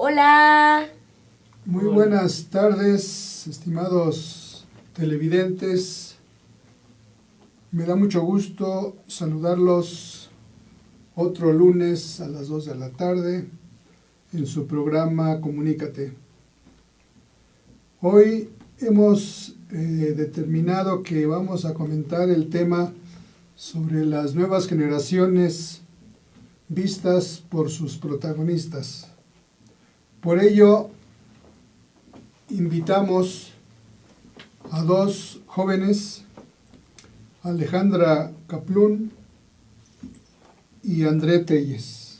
Hola. Muy buenas tardes, estimados televidentes. Me da mucho gusto saludarlos otro lunes a las 2 de la tarde en su programa Comunícate. Hoy hemos determinado que vamos a comentar el tema sobre las nuevas generaciones vistas por sus protagonistas. Por ello, invitamos a dos jóvenes, Alejandra Kaplún y André Telles.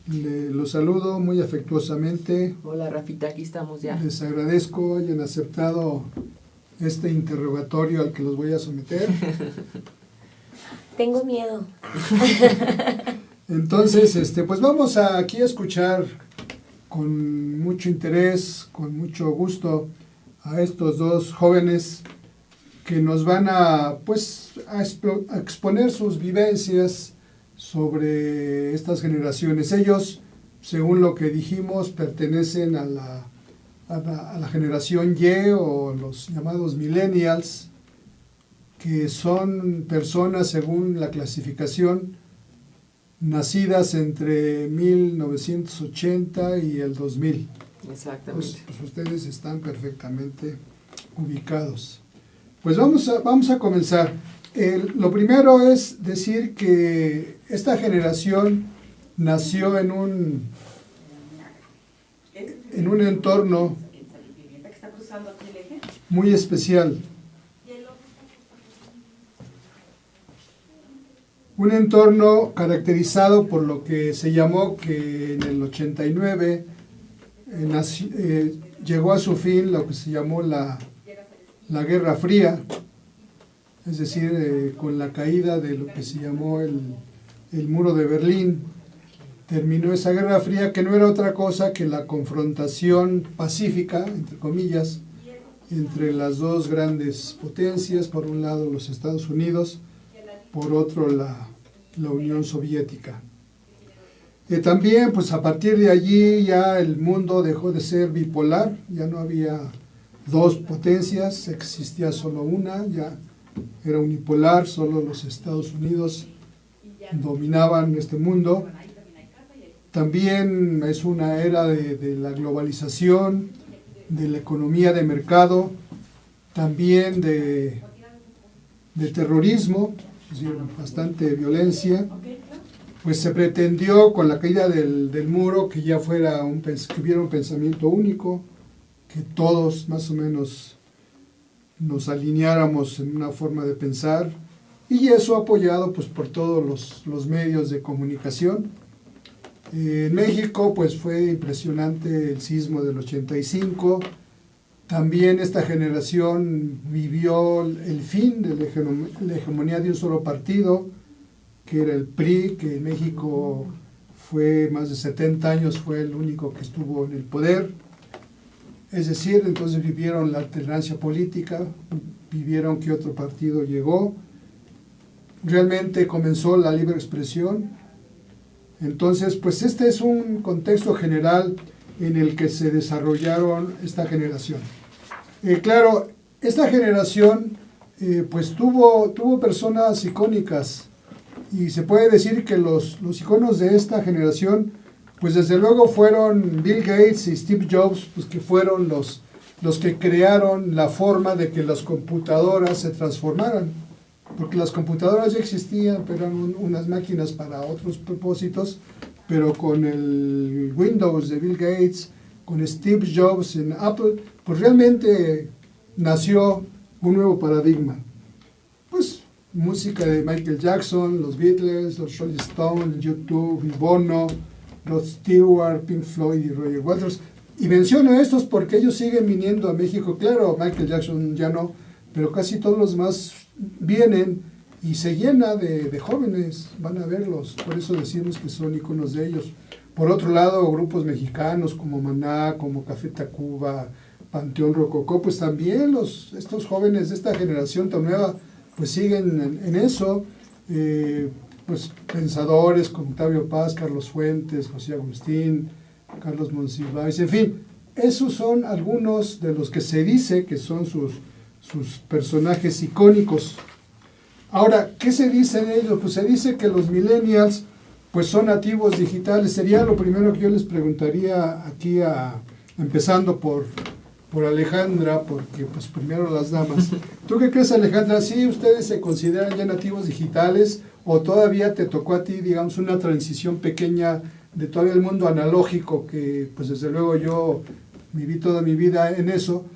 Los saludo muy afectuosamente. Hola Rafita, aquí estamos ya. Les agradezco hayan aceptado este interrogatorio al que los voy a someter. Tengo miedo. Entonces, pues vamos aquí a escuchar con mucho interés, con mucho gusto a estos dos jóvenes que nos van a exponer sus vivencias sobre estas generaciones. Ellos, según lo que dijimos, pertenecen a la generación Y o los llamados millennials, que son personas, según la clasificación, nacidas entre 1980 y el 2000. Exactamente. Pues ustedes están perfectamente ubicados. Pues vamos a comenzar. Lo primero es decir que esta generación nació en un entorno muy especial. Un entorno caracterizado por lo que se llamó que en el 89 llegó a su fin lo que se llamó la Guerra Fría, es decir, con la caída de lo que se llamó el Muro de Berlín. Terminó esa Guerra Fría, que no era otra cosa que la confrontación pacífica, entre comillas, entre las dos grandes potencias, por un lado los Estados Unidos, por otro la Unión Soviética. También, pues a partir de allí ya el mundo dejó de ser bipolar, ya no había dos potencias, existía solo una, ya era unipolar, solo los Estados Unidos dominaban este mundo. También es una era de la globalización, de la economía de mercado, también de terrorismo, es decir, bastante violencia. Pues se pretendió con la caída del muro que ya fuera que hubiera un pensamiento único, que todos más o menos nos alineáramos en una forma de pensar, y eso apoyado pues por todos los medios de comunicación. En México pues fue impresionante el sismo del 85. También esta generación vivió el fin de la hegemonía de un solo partido, que era el PRI, que en México fue más de 70 años, fue el único que estuvo en el poder. Es decir, entonces vivieron la alternancia política, vivieron que otro partido llegó. Realmente comenzó la libre expresión. Entonces, pues este es un contexto general en el que se desarrollaron esta generación. Claro, esta generación pues tuvo personas icónicas, y se puede decir que los iconos de esta generación, pues desde luego fueron Bill Gates y Steve Jobs, pues que fueron los que crearon la forma de que las computadoras se transformaran, porque las computadoras ya existían, pero eran unas máquinas para otros propósitos, pero con el Windows de Bill Gates, con Steve Jobs en Apple, pues realmente nació un nuevo paradigma. Pues música de Michael Jackson, los Beatles, los Rolling Stones, YouTube, Bono, Rod Stewart, Pink Floyd y Roger Waters. Y menciono estos porque ellos siguen viniendo a México. Claro, Michael Jackson ya no, pero casi todos los demás vienen y se llena de jóvenes, van a verlos. Por eso decimos que son iconos de ellos. Por otro lado, grupos mexicanos como Maná, como Café Tacuba, Panteón Rococó, pues también estos jóvenes de esta generación tan nueva, pues siguen en eso. Pues pensadores como Octavio Paz, Carlos Fuentes, José Agustín, Carlos Monsiváis, en fin, esos son algunos de los que se dice que son sus personajes icónicos. Ahora, ¿qué se dice de ellos? Pues se dice que los millennials pues son nativos digitales. Sería lo primero que yo les preguntaría aquí, empezando por Alejandra, porque pues primero las damas. ¿Tú qué crees, Alejandra? ¿Sí ustedes se consideran ya nativos digitales o todavía te tocó a ti, digamos, una transición pequeña de todavía el mundo analógico, que pues desde luego yo viví toda mi vida en eso,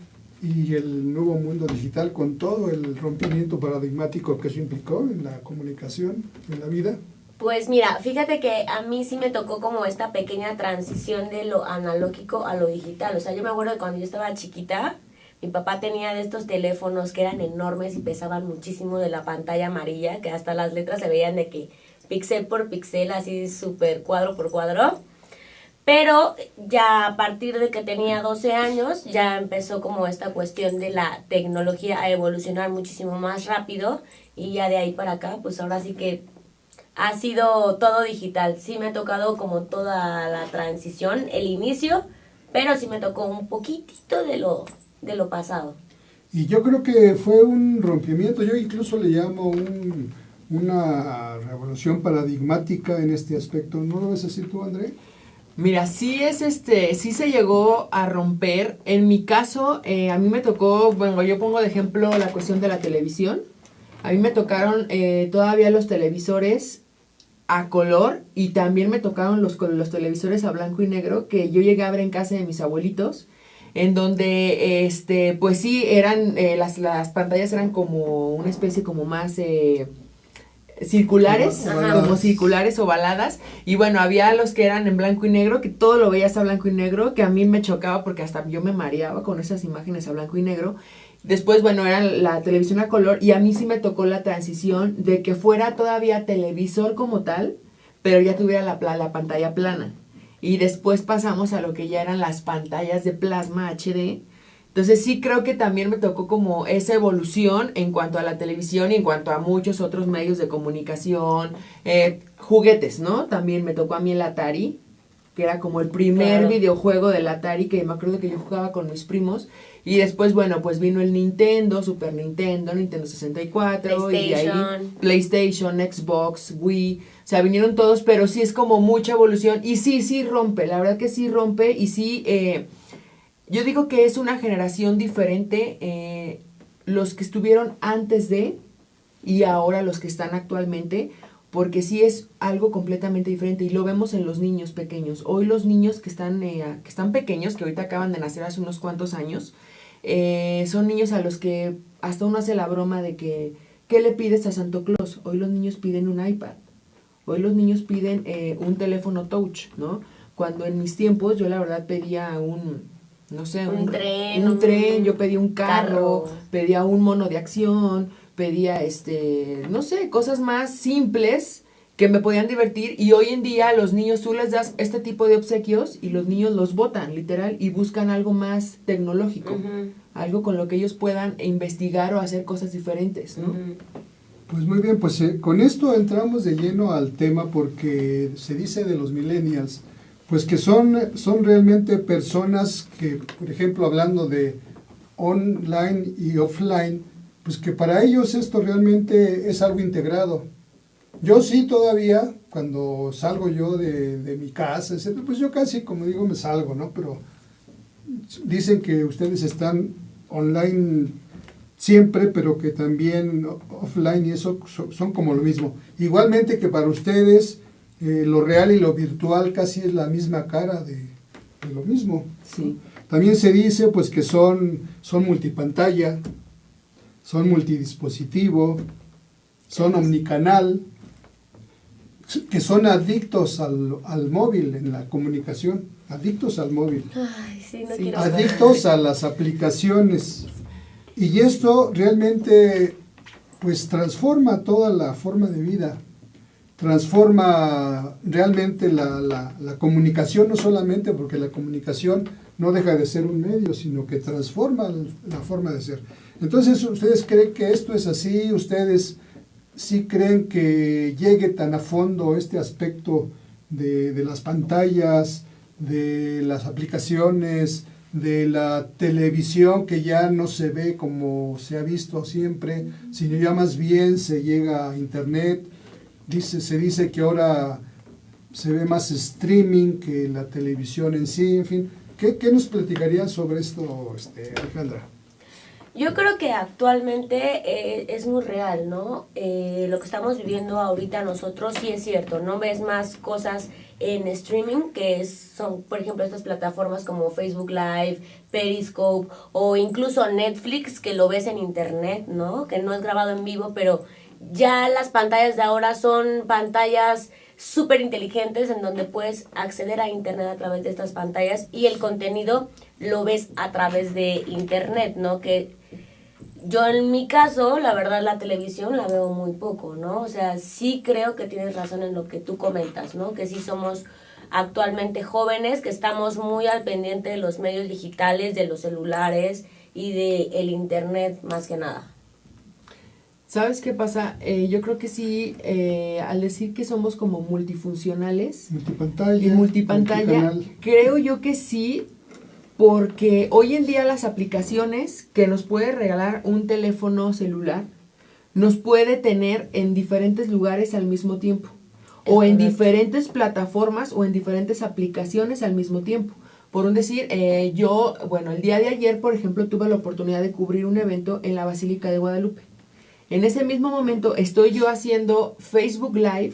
y el nuevo mundo digital con todo el rompimiento paradigmático que eso implicó en la comunicación, en la vida? Pues mira, fíjate que a mí sí me tocó como esta pequeña transición de lo analógico a lo digital. O sea, yo me acuerdo de cuando yo estaba chiquita, mi papá tenía de estos teléfonos que eran enormes y pesaban muchísimo, de la pantalla amarilla, que hasta las letras se veían de que píxel por píxel, así súper cuadro por cuadro. Pero ya a partir de que tenía 12 años, ya empezó como esta cuestión de la tecnología a evolucionar muchísimo más rápido, y ya de ahí para acá, pues ahora sí que ha sido todo digital. Sí me ha tocado como toda la transición, el inicio, pero sí me tocó un poquitito de lo pasado. Y yo creo que fue un rompimiento, yo incluso le llamo una revolución paradigmática en este aspecto. ¿No lo ves así tú, André? Mira, sí sí se llegó a romper. En mi caso, a mí me tocó, bueno, yo pongo de ejemplo la cuestión de la televisión. A mí me tocaron todavía los televisores a color, y también me tocaron los televisores a blanco y negro, que yo llegué a ver en casa de mis abuelitos, en donde pues sí eran las pantallas eran como una especie como más circulares, como circulares, ovaladas, y bueno, había los que eran en blanco y negro, que todo lo veías a blanco y negro, que a mí me chocaba porque hasta yo me mareaba con esas imágenes a blanco y negro. Después, bueno, era la televisión a color, y a mí sí me tocó la transición de que fuera todavía televisor como tal, pero ya tuviera la pantalla plana. Y después pasamos a lo que ya eran las pantallas de plasma HD. Entonces sí creo que también me tocó como esa evolución en cuanto a la televisión y en cuanto a muchos otros medios de comunicación, juguetes, ¿no? También me tocó a mí el Atari, que era como el primer videojuego del Atari, que me acuerdo que yo jugaba con mis primos. Y después, bueno, pues vino el Nintendo, Super Nintendo, Nintendo 64, y de ahí PlayStation, Xbox, Wii, o sea, vinieron todos, pero sí es como mucha evolución, y sí rompe, la verdad que sí rompe, y sí, yo digo que es una generación diferente, los que estuvieron antes de, y ahora los que están actualmente, porque sí es algo completamente diferente, y lo vemos en los niños pequeños. Hoy los niños que están pequeños, que ahorita acaban de nacer hace unos cuantos años, son niños a los que hasta uno hace la broma de que, ¿qué le pides a Santo Claus? Hoy los niños piden un iPad, hoy los niños piden un teléfono touch, ¿no? Cuando en mis tiempos yo la verdad pedía un tren, yo pedía un carro, pedía un mono de acción, pedía no sé, cosas más simples que me podían divertir, y hoy en día los niños tú les das este tipo de obsequios y los niños los botan, literal, y buscan algo más tecnológico, algo con lo que ellos puedan investigar o hacer cosas diferentes, ¿no? Pues muy bien, pues con esto entramos de lleno al tema, porque se dice de los millennials, pues que son realmente personas que, por ejemplo, hablando de online y offline, pues que para ellos esto realmente es algo integrado. Yo sí todavía, cuando salgo yo de mi casa, etc., pues yo casi, como digo, me salgo, ¿no? Pero dicen que ustedes están online siempre, pero que también offline, y eso son como lo mismo. Igualmente que para ustedes lo real y lo virtual casi es la misma cara de lo mismo. Sí. También se dice pues que son multipantalla, son multidispositivo, son omnicanal, que son adictos al móvil en la comunicación, adictos al móvil, adictos a las aplicaciones. Y esto realmente pues transforma toda la forma de vida, transforma realmente la comunicación, no solamente porque la comunicación no deja de ser un medio, sino que transforma la forma de ser. Entonces, ¿ustedes creen que esto es así? ¿Ustedes sí creen que llegue tan a fondo este aspecto de las pantallas, de las aplicaciones, de la televisión que ya no se ve como se ha visto siempre, sino ya más bien se llega a internet. Se dice que ahora se ve más streaming que la televisión en sí, en fin. ¿Qué nos platicarían sobre esto, Alejandra? Yo creo que actualmente es muy real, ¿no? Lo que estamos viviendo ahorita nosotros sí es cierto, ¿no? Ves más cosas en streaming, son, por ejemplo, estas plataformas como Facebook Live, Periscope, o incluso Netflix, que lo ves en internet, ¿no? Que no es grabado en vivo, pero ya las pantallas de ahora son pantallas súper inteligentes en donde puedes acceder a internet a través de estas pantallas y el contenido lo ves a través de internet, ¿no? Que yo en mi caso, la verdad, la televisión la veo muy poco, ¿no? O sea, sí creo que tienes razón en lo que tú comentas, ¿no? Que sí somos actualmente jóvenes, que estamos muy al pendiente de los medios digitales, de los celulares y de el internet más que nada. ¿Sabes qué pasa? Yo creo que sí, al decir que somos como multifuncionales y multipantalla, creo yo que sí, porque hoy en día las aplicaciones que nos puede regalar un teléfono celular nos puede tener en diferentes lugares al mismo tiempo, o en diferentes plataformas o en diferentes aplicaciones al mismo tiempo. Por un decir, el día de ayer, por ejemplo, tuve la oportunidad de cubrir un evento en la Basílica de Guadalupe. En ese mismo momento estoy yo haciendo Facebook Live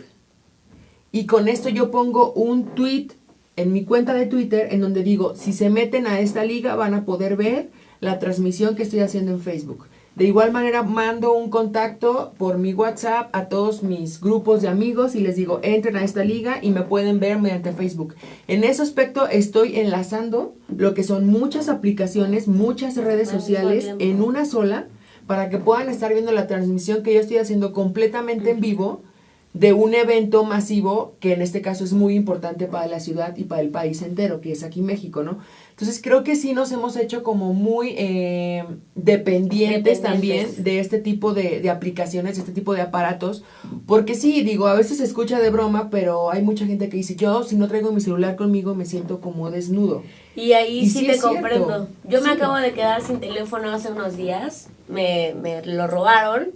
y con esto yo pongo un tweet en mi cuenta de Twitter en donde digo, si se meten a esta liga van a poder ver la transmisión que estoy haciendo en Facebook. De igual manera mando un contacto por mi WhatsApp a todos mis grupos de amigos y les digo, entren a esta liga y me pueden ver mediante Facebook. En ese aspecto estoy enlazando lo que son muchas aplicaciones, muchas redes sociales en una sola, para que puedan estar viendo la transmisión que yo estoy haciendo completamente en vivo de un evento masivo que en este caso es muy importante para la ciudad y para el país entero, que es aquí México, ¿no? Entonces creo que sí nos hemos hecho como muy dependientes también de este tipo de aplicaciones, de este tipo de aparatos, porque sí, digo, a veces se escucha de broma, pero hay mucha gente que dice, yo si no traigo mi celular conmigo me siento como desnudo. Y ahí sí te comprendo. Yo me acabo de quedar sin teléfono hace unos días, me lo robaron.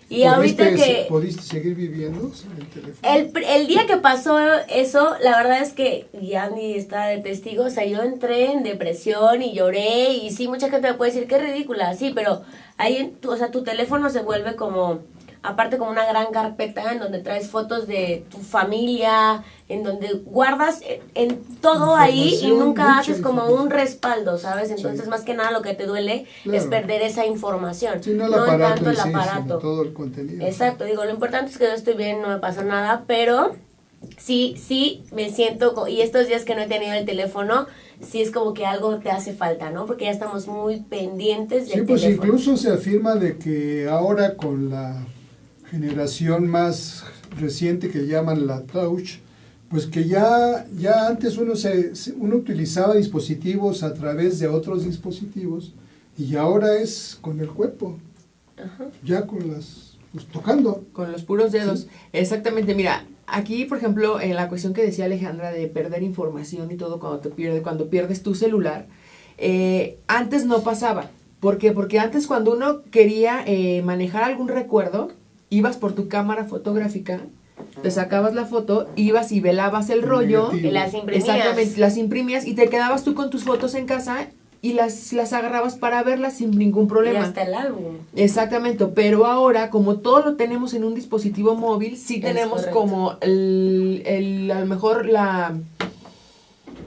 Y ahorita que... ¿Pudiste seguir viviendo sin el teléfono? El día que pasó eso, la verdad es que ya ni está de testigo, o sea, yo entré en depresión y lloré, y sí, mucha gente me puede decir, qué ridícula, sí, pero ahí, o sea, tu teléfono se vuelve como, aparte como una gran carpeta en donde traes fotos de tu familia, en donde guardas en todo ahí y nunca haces como un respaldo, ¿sabes? Entonces, más que nada lo que te duele es perder esa información, sí, no tanto el aparato, sino todo el contenido. Exacto, digo, lo importante es que yo estoy bien, no me pasó nada, pero sí me siento, y estos días que no he tenido el teléfono, sí es como que algo te hace falta, ¿no? Porque ya estamos muy pendientes del teléfono. Sí, pues incluso se afirma de que ahora con la generación más reciente que llaman la touch, pues que ya antes uno utilizaba dispositivos a través de otros dispositivos y ahora es con el cuerpo. Ajá. Ya con pues tocando. Con los puros dedos. Sí. Exactamente, mira, aquí por ejemplo en la cuestión que decía Alejandra de perder información y todo cuando pierdes tu celular, antes no pasaba. ¿Por qué? Porque antes cuando uno quería manejar algún recuerdo, ibas por tu cámara fotográfica, te sacabas la foto, ibas y velabas el rollo. Y las imprimías. Exactamente, las imprimías y te quedabas tú con tus fotos en casa y las agarrabas para verlas sin ningún problema. Y hasta el álbum. Exactamente, pero ahora como todo lo tenemos en un dispositivo móvil, sí tenemos como a lo mejor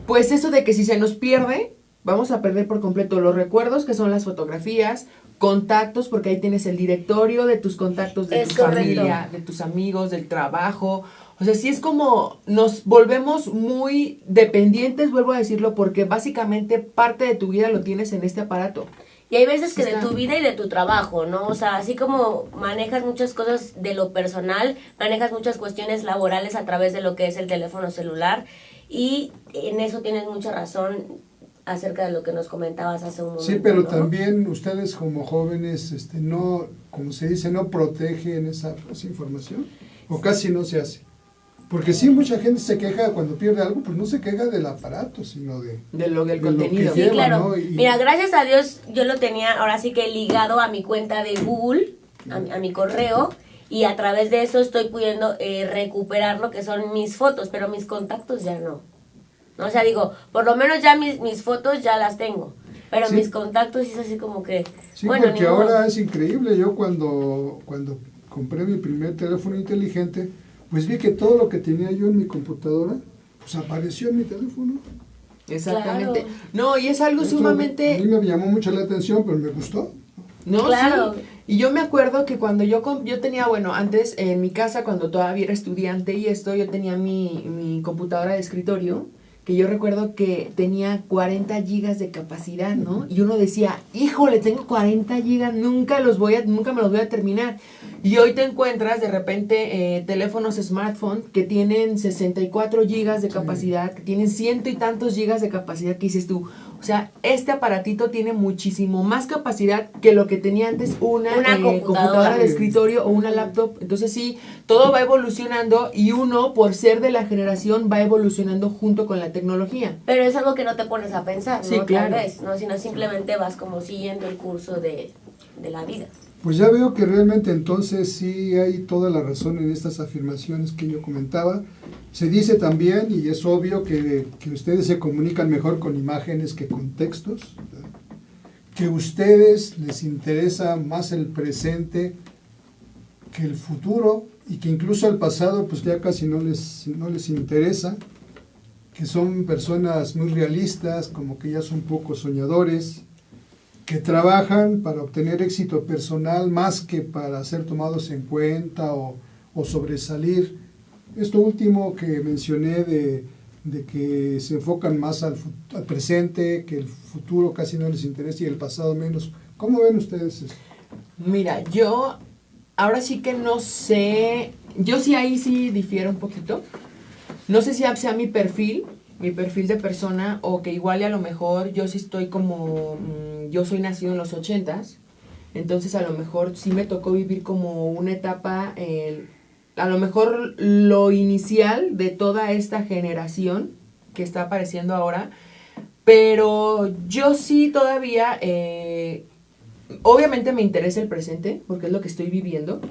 pues eso de que si se nos pierde, vamos a perder por completo los recuerdos, que son las fotografías, contactos, porque ahí tienes el directorio de tus contactos, de tu familia, de tus amigos, del trabajo. O sea, sí es como nos volvemos muy dependientes, vuelvo a decirlo, porque básicamente parte de tu vida lo tienes en este aparato. Y hay veces que de tu vida y de tu trabajo, ¿no? O sea, así como manejas muchas cosas de lo personal, manejas muchas cuestiones laborales a través de lo que es el teléfono celular, y en eso tienes mucha razón acerca de lo que nos comentabas hace un momento. Sí, pero ¿no? También ustedes como jóvenes, no, como se dice, no protegen esa información, o casi no se hace. Porque sí, mucha gente se queja cuando pierde algo, pues no se queja del aparato, sino del de lo contenido. que Sí, lleva, claro. ¿no? Mira, gracias a Dios yo lo tenía ahora sí que ligado a mi cuenta de Google, a mi correo, y a través de eso estoy pudiendo recuperar lo que son mis fotos, pero mis contactos ya no. O sea, digo, por lo menos ya mis fotos ya las tengo, pero Sí. mis contactos es así como que... Sí, bueno, porque ni modo. ahora es increíble. Yo cuando compré mi primer teléfono inteligente, pues vi que todo lo que tenía yo en mi computadora, pues apareció en mi teléfono. Exactamente. Claro. No, y es algo Esto sumamente... a mí me llamó mucho la atención, pero me gustó. No, Claro. sí. Y yo me acuerdo que cuando yo tenía, bueno, antes en mi casa, cuando todavía era estudiante y esto, yo tenía mi computadora de escritorio, que yo recuerdo que tenía 40 gigas de capacidad, ¿no? Y uno decía, híjole, tengo 40 gigas, nunca me los voy a terminar. Y hoy te encuentras de repente teléfonos smartphone que tienen 64 gigas de capacidad, que tienen ciento y tantos gigas de capacidad, que dices tú, o sea, este aparatito tiene muchísimo más capacidad que lo que tenía antes una computadora de escritorio o una laptop. Entonces sí, todo va evolucionando y uno, por ser de la generación, va evolucionando junto con la tecnología. Pero es algo que no te pones a pensar, ¿no? Sí, claro. Tal vez, ¿no? Sino simplemente vas como siguiendo el curso de la vida. Pues ya veo que realmente entonces sí hay toda la razón en estas afirmaciones que yo comentaba. Se dice también, y es obvio, que ustedes se comunican mejor con imágenes que con textos, ¿verdad? Que a ustedes les interesa más el presente que el futuro, y que incluso el pasado pues ya casi no les interesa, que son personas muy realistas, como que ya son poco soñadores, que trabajan para obtener éxito personal más que para ser tomados en cuenta o sobresalir. Esto último que mencioné de que se enfocan más al presente, que el futuro casi no les interesa y el pasado menos. ¿Cómo ven ustedes esto? Mira, yo ahora sí que no sé, yo sí ahí sí difiero un poquito. No sé si sea mi perfil de persona, o que igual y a lo mejor yo sí estoy como, yo soy nacido en los 80s, entonces a lo mejor sí me tocó vivir como una etapa, a lo mejor lo inicial de toda esta generación que está apareciendo ahora, pero yo sí todavía, obviamente me interesa el presente, porque es lo que estoy viviendo,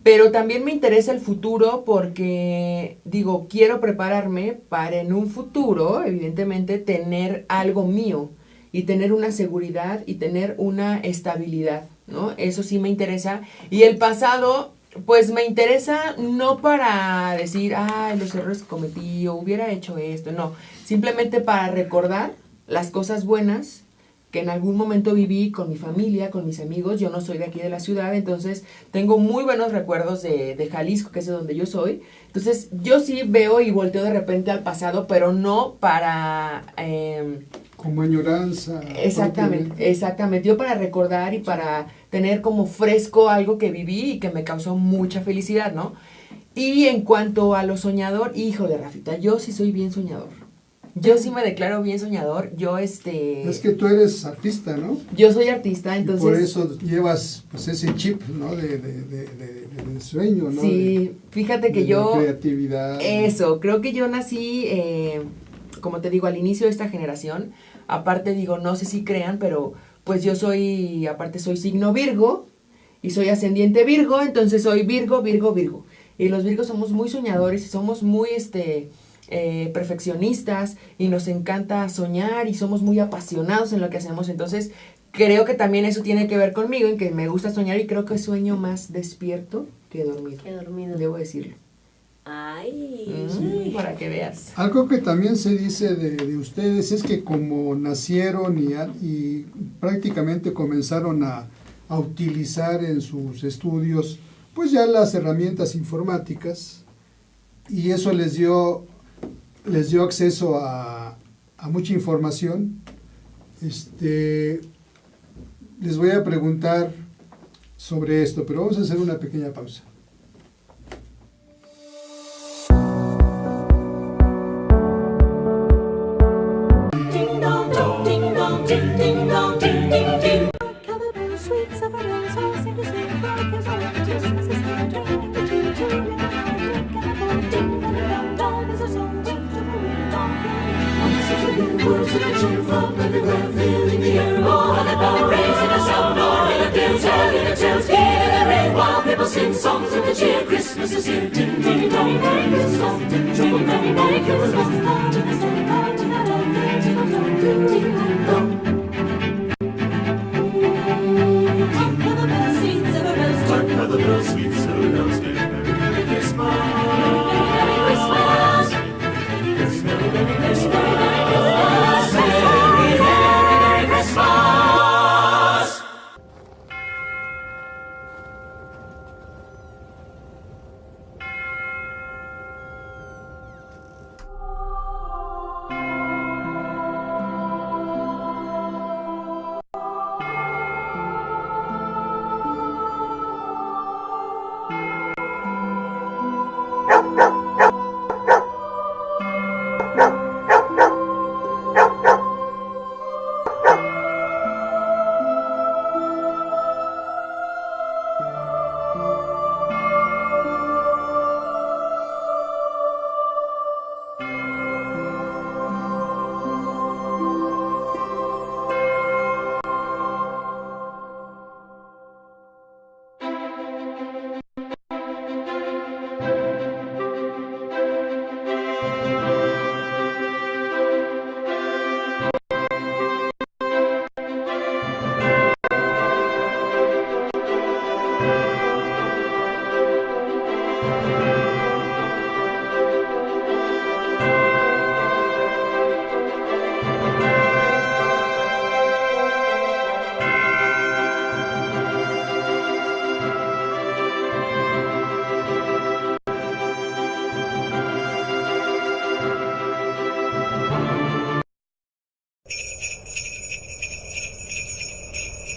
pero también me interesa el futuro porque, digo, quiero prepararme para en un futuro, evidentemente, tener algo mío y tener una seguridad y tener una estabilidad, ¿no? Eso sí me interesa. Y el pasado, pues me interesa no para decir, ay, los errores que cometí o hubiera hecho esto, no. Simplemente para recordar las cosas buenas que en algún momento viví con mi familia, con mis amigos. Yo no soy de aquí de la ciudad, entonces tengo muy buenos recuerdos de Jalisco, que es de donde yo soy. Entonces yo sí veo y volteo de repente al pasado, pero no para... Como añoranza. Exactamente. Yo para recordar y para tener como fresco algo que viví y que me causó mucha felicidad, ¿no? Y en cuanto a lo soñador, híjole, Rafita, yo sí soy bien soñador. Yo sí me declaro bien soñador. Es que tú eres artista, ¿no? Yo soy artista, entonces... Y por eso llevas pues ese chip, ¿no? De sueño, ¿no? Sí, fíjate que yo... creatividad. Eso, creo que yo nací, como te digo, al inicio de esta generación. Aparte digo, no sé si crean, pero pues yo soy, aparte soy signo Virgo y soy ascendiente Virgo, entonces soy Virgo. Y los Virgos somos muy soñadores y somos muy, perfeccionistas y nos encanta soñar y somos muy apasionados en lo que hacemos. Entonces creo que también eso tiene que ver conmigo, en que me gusta soñar y creo que sueño más despierto que dormido. Debo decirlo. Ay. Para que veas. Algo que también se dice de ustedes es que como nacieron y prácticamente comenzaron a utilizar en sus estudios pues ya las herramientas informáticas, y eso les dio acceso a mucha información. Les voy a preguntar sobre esto, pero vamos a hacer una pequeña pausa. Ding dong, ding dong, ding ding dong, ding ding ding. Caliber sweet sovereigns all sing to sing like his own. Just as the train to ding dong, ding dong. hear words of cheer from everywhere, filling the air. Oh, hallelujah, praise in the sound, or hallelujah, telling the tales, in the rain, while people sing songs of the cheer. Christmas is here, ding ding dong, bells dong, ding ding dong, Merry Christmas, ding ding dong, ding ding dong, ding ding dong. Hark how the bells, sweet silver bells, Merry Christmas. Merry Christmas. Merry Christmas. Merry Christmas. Merry Christmas.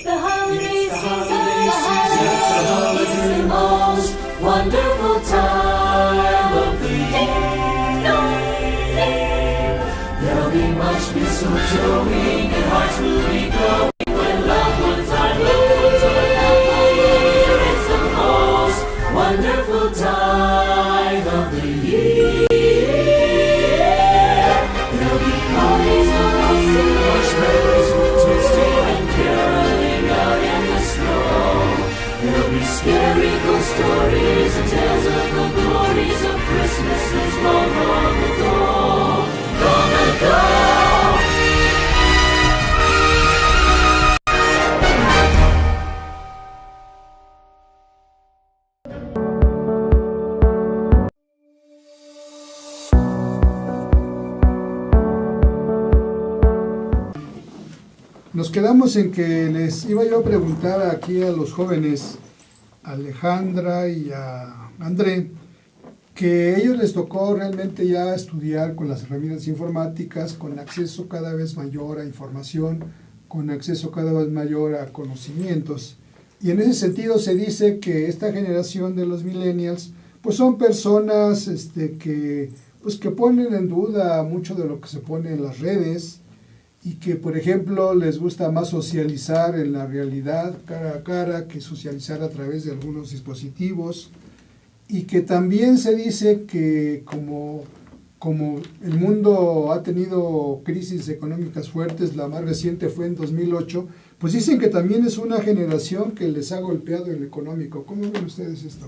The holiday season, the holiday most wonderful time of the year. There'll be much mistletoeing and hearts will be glowing when loved ones are near. It's the most wonderful time of the year. There'll be parties for us and marshmallows, toasting and caroling out in the snow. There'll be scary ghost stories and tales of the glories of Christmases long, long ago. Long ago. Nos quedamos en que les iba yo a preguntar aquí a los jóvenes, a Alejandra y a André, que a ellos les tocó realmente ya estudiar con las herramientas informáticas, con acceso cada vez mayor a información, con acceso cada vez mayor a conocimientos. Y en ese sentido se dice que esta generación de los millennials, pues son personas que ponen en duda mucho de lo que se pone en las redes, y que, por ejemplo, les gusta más socializar en la realidad, cara a cara, que socializar a través de algunos dispositivos, y que también se dice que como el mundo ha tenido crisis económicas fuertes, la más reciente fue en 2008, pues dicen que también es una generación que les ha golpeado en lo económico. ¿Cómo ven ustedes esto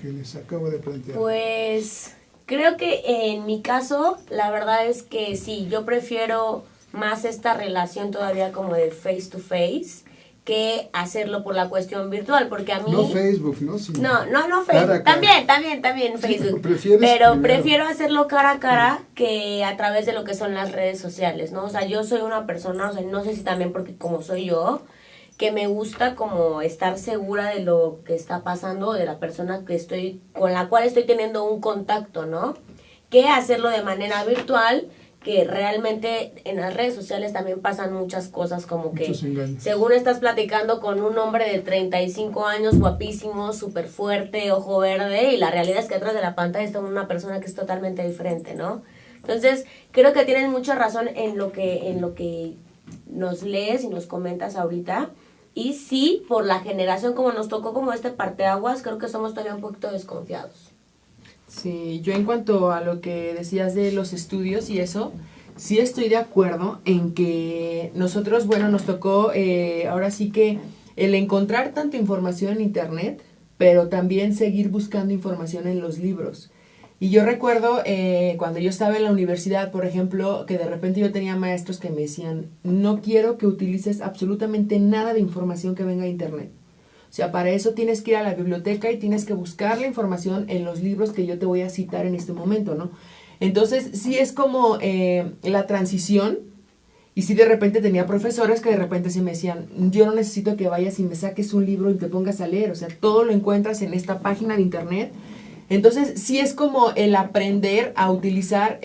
que les acabo de plantear? Pues creo que en mi caso, la verdad es que sí, yo prefiero más esta relación todavía como de face to face que hacerlo por la cuestión virtual, porque a mí... No Facebook, ¿no? Sino No Facebook. cara a cara. También Facebook. Sí, pero prefiero hacerlo cara a cara que a través de lo que son las redes sociales, ¿no? O sea, yo soy una persona, o sea, no sé si también porque como soy yo, que me gusta como estar segura de lo que está pasando, de la persona con la cual estoy teniendo un contacto, ¿no? Que hacerlo de manera virtual, que realmente en las redes sociales también pasan muchas cosas, como que según estás platicando con un hombre de 35 años, guapísimo, súper fuerte, ojo verde, y la realidad es que atrás de la pantalla está una persona que es totalmente diferente, ¿no? Entonces, creo que tienes mucha razón en lo que nos lees y nos comentas ahorita, y sí, por la generación como nos tocó como este parteaguas, creo que somos todavía un poquito desconfiados. Sí, yo en cuanto a lo que decías de los estudios y eso, sí estoy de acuerdo en que nosotros, bueno, nos tocó ahora sí que el encontrar tanta información en internet, pero también seguir buscando información en los libros. Y yo recuerdo cuando yo estaba en la universidad, por ejemplo, que de repente yo tenía maestros que me decían, no quiero que utilices absolutamente nada de información que venga de internet. O sea, para eso tienes que ir a la biblioteca y tienes que buscar la información en los libros que yo te voy a citar en este momento, ¿no? Entonces, sí es como la transición, y sí de repente tenía profesores que de repente sí me decían, yo no necesito que vayas y me saques un libro y te pongas a leer, o sea, todo lo encuentras en esta página de internet. Entonces, sí es como el aprender a utilizar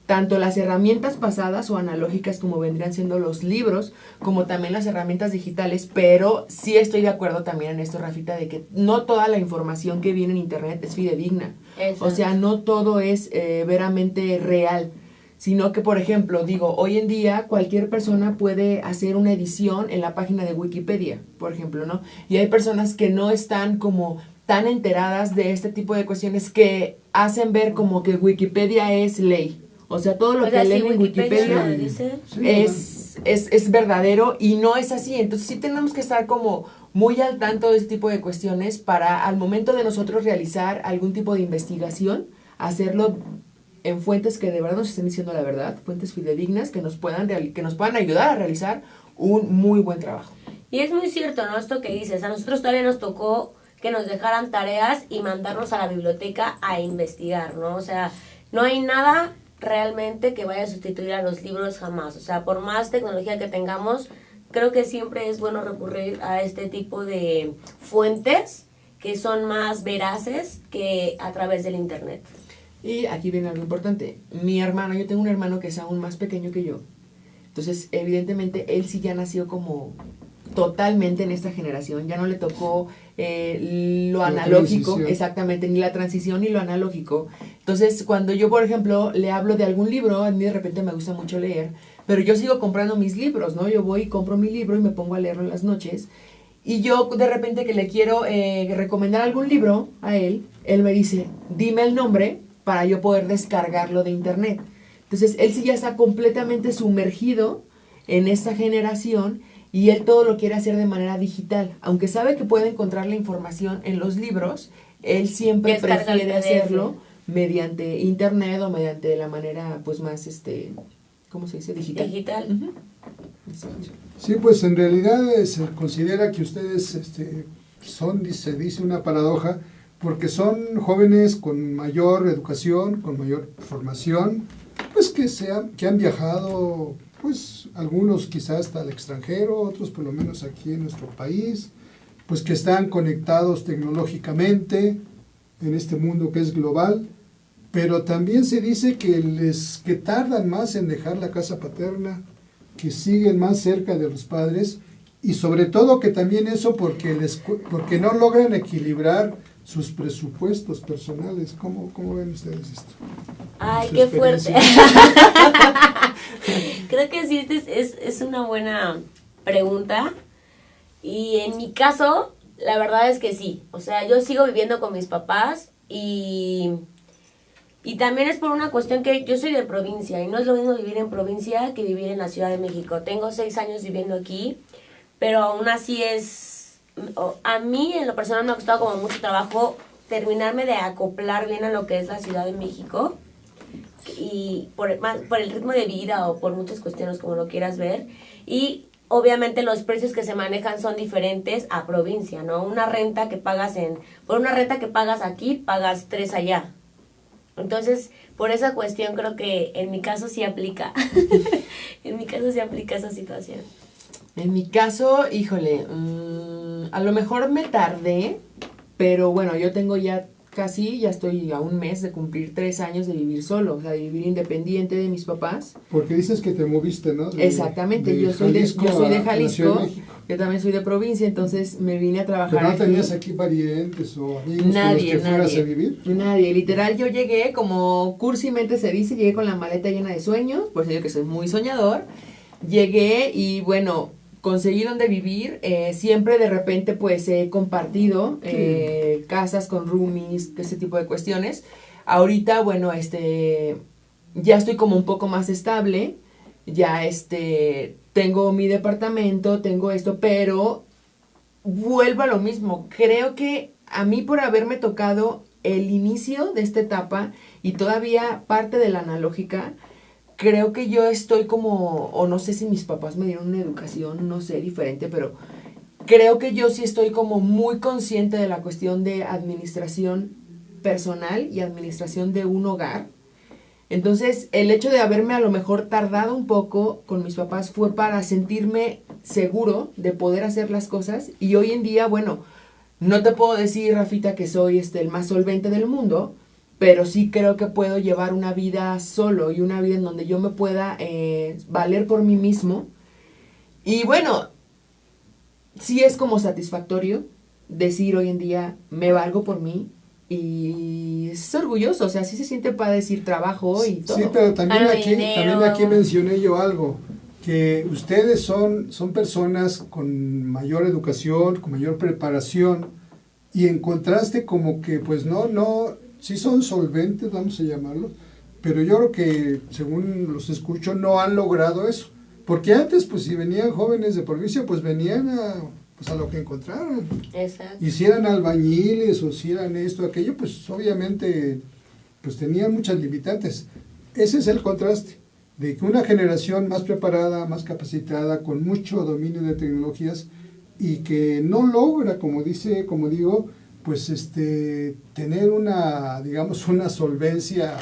tanto las herramientas pasadas o analógicas como vendrían siendo los libros, como también las herramientas digitales, pero sí estoy de acuerdo también en esto, Rafita, de que no toda la información que viene en internet es fidedigna. Exacto. O sea, no todo es veramente real, sino que, por ejemplo, digo, hoy en día cualquier persona puede hacer una edición en la página de Wikipedia, por ejemplo, ¿no? Y hay personas que no están como tan enteradas de este tipo de cuestiones que hacen ver como que Wikipedia es ley. O sea, todo lo que leen en Wikipedia es verdadero y no es así. Entonces sí tenemos que estar como muy al tanto de este tipo de cuestiones para al momento de nosotros realizar algún tipo de investigación, hacerlo en fuentes que de verdad nos estén diciendo la verdad, fuentes fidedignas que nos puedan ayudar a realizar un muy buen trabajo. Y es muy cierto, ¿no? Esto que dices, a nosotros todavía nos tocó que nos dejaran tareas y mandarnos a la biblioteca a investigar, ¿no? O sea, no hay nada realmente que vaya a sustituir a los libros jamás. O sea, por más tecnología que tengamos, creo que siempre es bueno recurrir a este tipo de fuentes que son más veraces que a través del internet. Y aquí viene algo importante. Mi hermano, yo tengo un hermano que es aún más pequeño que yo. Entonces, evidentemente, él sí ya nació como totalmente en esta generación. Ya no le tocó lo analógico, exactamente, ni la transición ni lo analógico. Entonces, cuando yo, por ejemplo, le hablo de algún libro, a mí de repente me gusta mucho leer, pero yo sigo comprando mis libros, ¿no? Yo voy y compro mi libro y me pongo a leerlo en las noches. Y yo, de repente, que le quiero recomendar algún libro a él me dice, dime el nombre para yo poder descargarlo de internet. Entonces, él sí ya está completamente sumergido en esta generación y él todo lo quiere hacer de manera digital. Aunque sabe que puede encontrar la información en los libros, él siempre prefiere hacerlo mediante internet o mediante la manera, pues, más, ¿cómo se dice? Digital. Digital. Uh-huh. Sí, pues en realidad se considera que ustedes se dice una paradoja, porque son jóvenes con mayor educación, con mayor formación, pues que han viajado, pues algunos quizás hasta el extranjero, otros por lo menos aquí en nuestro país, pues que están conectados tecnológicamente en este mundo que es global, pero también se dice que tardan más en dejar la casa paterna, que siguen más cerca de los padres, y sobre todo que también eso porque no logran equilibrar sus presupuestos personales. ¿Cómo ven ustedes esto? Ay, qué fuerte. Creo que sí, es una buena pregunta. Y en mi caso, la verdad es que sí. O sea, yo sigo viviendo con mis papás y también es por una cuestión que yo soy de provincia y no es lo mismo vivir en provincia que vivir en la Ciudad de México. Tengo 6 años viviendo aquí, pero aún así a mí en lo personal me ha costado como mucho trabajo terminarme de acoplar bien a lo que es la Ciudad de México y por el ritmo de vida o por muchas cuestiones como lo quieras ver. Y obviamente los precios que se manejan son diferentes a provincia, ¿no? Por una renta que pagas aquí, pagas 3 allá. Entonces, por esa cuestión creo que en mi caso sí aplica. En mi caso sí aplica esa situación. En mi caso, híjole, a lo mejor me tardé, pero bueno, yo tengo ya estoy a un mes de cumplir 3 años de vivir solo, o sea, de vivir independiente de mis papás. Porque dices que te moviste, ¿no? Exactamente, yo soy de Jalisco, yo también soy de provincia, entonces me vine a trabajar. ¿Pero no tenías aquí parientes o amigos con los que fueras a vivir? Nadie, literal, yo llegué, como cursimente se dice, llegué con la maleta llena de sueños, por eso digo que soy muy soñador. Llegué y bueno, conseguí donde vivir, siempre de repente pues he compartido casas con roomies, ese tipo de cuestiones. Ahorita, bueno, ya estoy como un poco más estable, ya tengo mi departamento, tengo esto, pero vuelvo a lo mismo. Creo que a mí por haberme tocado el inicio de esta etapa y todavía parte de la analógica, creo que yo estoy como, o no sé si mis papás me dieron una educación, no sé, diferente, pero creo que yo sí estoy como muy consciente de la cuestión de administración personal y administración de un hogar. Entonces, el hecho de haberme a lo mejor tardado un poco con mis papás fue para sentirme seguro de poder hacer las cosas. Y hoy en día, bueno, no te puedo decir, Rafita, que soy el más solvente del mundo, pero sí creo que puedo llevar una vida solo y una vida en donde yo me pueda valer por mí mismo. Y bueno, sí es como satisfactorio decir hoy en día, me valgo por mí. Y es orgulloso, o sea, sí se siente para decir trabajo y todo. Sí, pero también aquí mencioné yo algo, que ustedes son personas con mayor educación, con mayor preparación, y en contraste como que pues no, sí son solventes, vamos a llamarlo, pero yo creo que según los escucho no han logrado eso, porque antes pues si venían jóvenes de provincia pues venían a lo que encontraran. Exacto. Y si eran albañiles o si eran esto, aquello, pues obviamente pues tenían muchas limitantes. Ese es el contraste, de que una generación más preparada, más capacitada, con mucho dominio de tecnologías y que no logra, como digo, pues tener una, digamos, una solvencia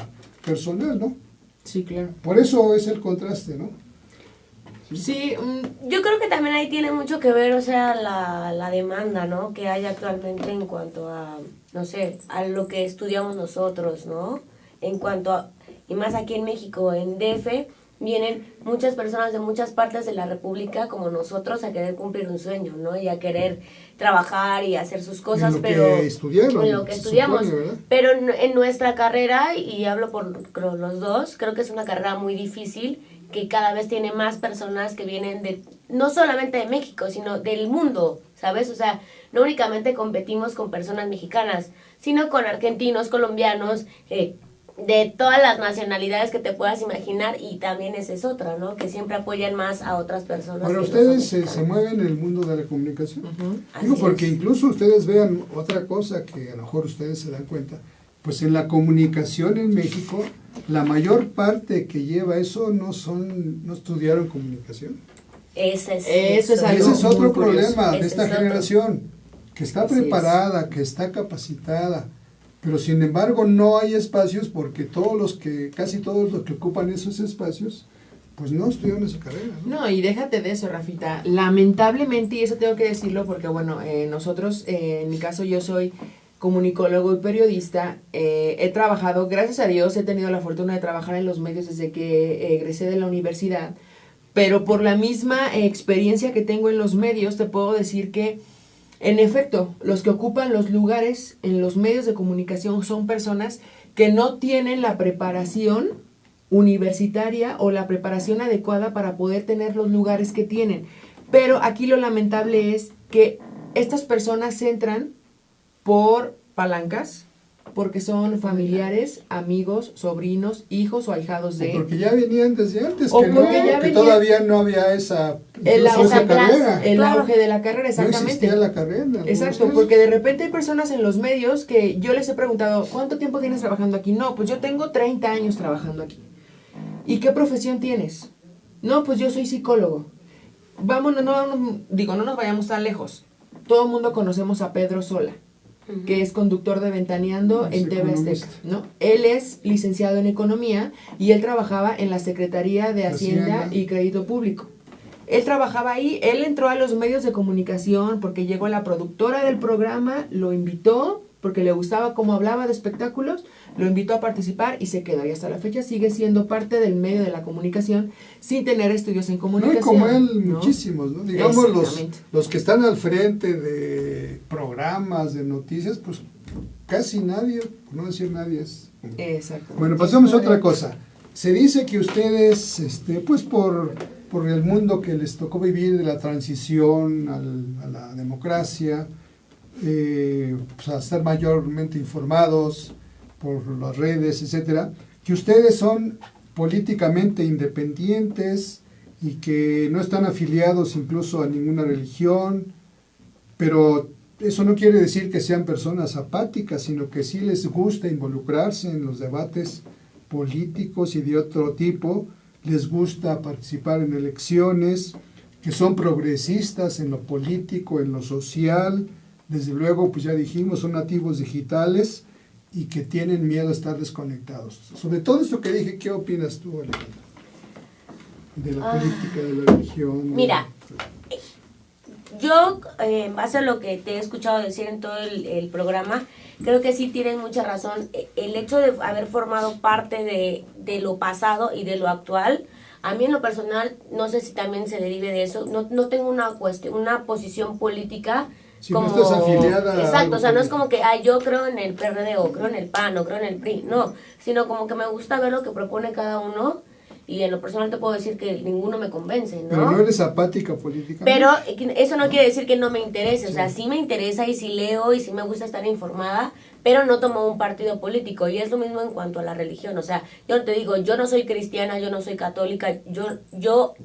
personal, ¿no? Sí, claro. Por eso es el contraste, ¿no? Sí, yo creo que también ahí tiene mucho que ver, o sea, la demanda, ¿no? Que hay actualmente en cuanto a, no sé, a lo que estudiamos nosotros, ¿no? En cuanto a, y más aquí en México, en DF, vienen muchas personas de muchas partes de la República como nosotros a querer cumplir un sueño, ¿no? Y a querer trabajar y hacer sus cosas, pero en lo que estudiamos, supone, pero en nuestra carrera, y hablo por los dos, creo que es una carrera muy difícil, que cada vez tiene más personas que vienen de, no solamente de México, sino del mundo, ¿sabes? O sea, no únicamente competimos con personas mexicanas, sino con argentinos, colombianos, de todas las nacionalidades que te puedas imaginar, y también esa es otra, ¿no? Que siempre apoyan más a otras personas. Bueno, que ustedes nosotros. se mueven en el mundo de la comunicación. uh-huh. Digo, Así porque es. incluso ustedes vean otra cosa que a lo mejor ustedes se dan cuenta, pues en la comunicación en México, la mayor parte que lleva eso no estudiaron comunicación. Eso es Eso es algo Ese es otro muy curioso. problema de Ese esta es otro. generación, que está Así preparada, que está capacitada, pero sin embargo no hay espacios porque casi todos los que ocupan esos espacios, pues no estudiaron esa carrera, ¿no? No, y déjate de eso, Rafita. Lamentablemente, y eso tengo que decirlo porque, bueno, nosotros, en mi caso, yo soy comunicólogo y periodista. He trabajado, gracias a Dios, he tenido la fortuna de trabajar en los medios desde que egresé de la universidad, pero por la misma experiencia que tengo en los medios, te puedo decir que, en efecto, los que ocupan los lugares en los medios de comunicación son personas que no tienen la preparación universitaria o la preparación adecuada para poder tener los lugares que tienen. Pero aquí lo lamentable es que estas personas entran por palancas, porque son familiares, amigos, sobrinos, hijos o ahijados de... Porque ya venían desde antes, O que, no, porque ya que venía- todavía no había esa esa carrera. el Claro. auge de la carrera, No exactamente. existía la carrera. en algunos Exacto, casos. porque de repente hay personas en los medios que yo les he preguntado, ¿cuánto tiempo tienes trabajando aquí? No, pues yo tengo 30 años trabajando aquí. ¿Y qué profesión tienes? No, pues yo soy psicólogo. Vámonos, no nos vayamos tan lejos. Todo el mundo conocemos a Pedro Sola, que es conductor de Ventaneando Es en TV Azteca, economista. ¿no? Él es licenciado en Economía y él trabajaba en la Secretaría de Hacienda y Crédito Público. Él trabajaba ahí, él entró a los medios de comunicación porque llegó la productora del programa, lo invitó porque le gustaba cómo hablaba de espectáculos, lo invitó a participar y se quedó. Y hasta la fecha sigue siendo parte del medio de la comunicación sin tener estudios en No, comunicación. y como él, ¿no? muchísimos, ¿no? Digamos, Exactamente. los que están al frente de programas, de noticias, pues casi nadie, por no decir nadie es. Exacto. Bueno, pasamos a otra cosa. Se dice que ustedes, pues por el mundo que les tocó vivir de la transición a la democracia, pues a estar mayormente informados por las redes, etcétera, que ustedes son políticamente independientes y que no están afiliados incluso a ninguna religión, pero eso no quiere decir que sean personas apáticas, sino que sí les gusta involucrarse en los debates políticos y de otro tipo, les gusta participar en elecciones, que son progresistas en lo político, en lo social, desde luego, pues ya dijimos, son nativos digitales y que tienen miedo a estar desconectados. Sobre todo esto que dije, ¿qué opinas tú, Alejandra? De la política, de la religión. Mira, yo, en base a lo que te he escuchado decir en todo el programa, creo que sí tienes mucha razón. El hecho de haber formado parte de lo pasado y de lo actual, a mí en lo personal, no sé si también se derive de eso, no tengo una posición política. Si como, no estás afiliada. exacto, o sea, no es como que yo creo en el PRD o creo en el PAN o creo en el PRI, no, sino como que me gusta ver lo que propone cada uno y en lo personal te puedo decir que ninguno me convence, ¿no? Pero no eres apática políticamente. Pero eso no quiere decir que no me interese, o sea, sí me interesa y sí leo y sí me gusta estar informada, pero no tomo un partido político y es lo mismo en cuanto a la religión, o sea, yo te digo, yo no soy cristiana, yo no soy católica, yo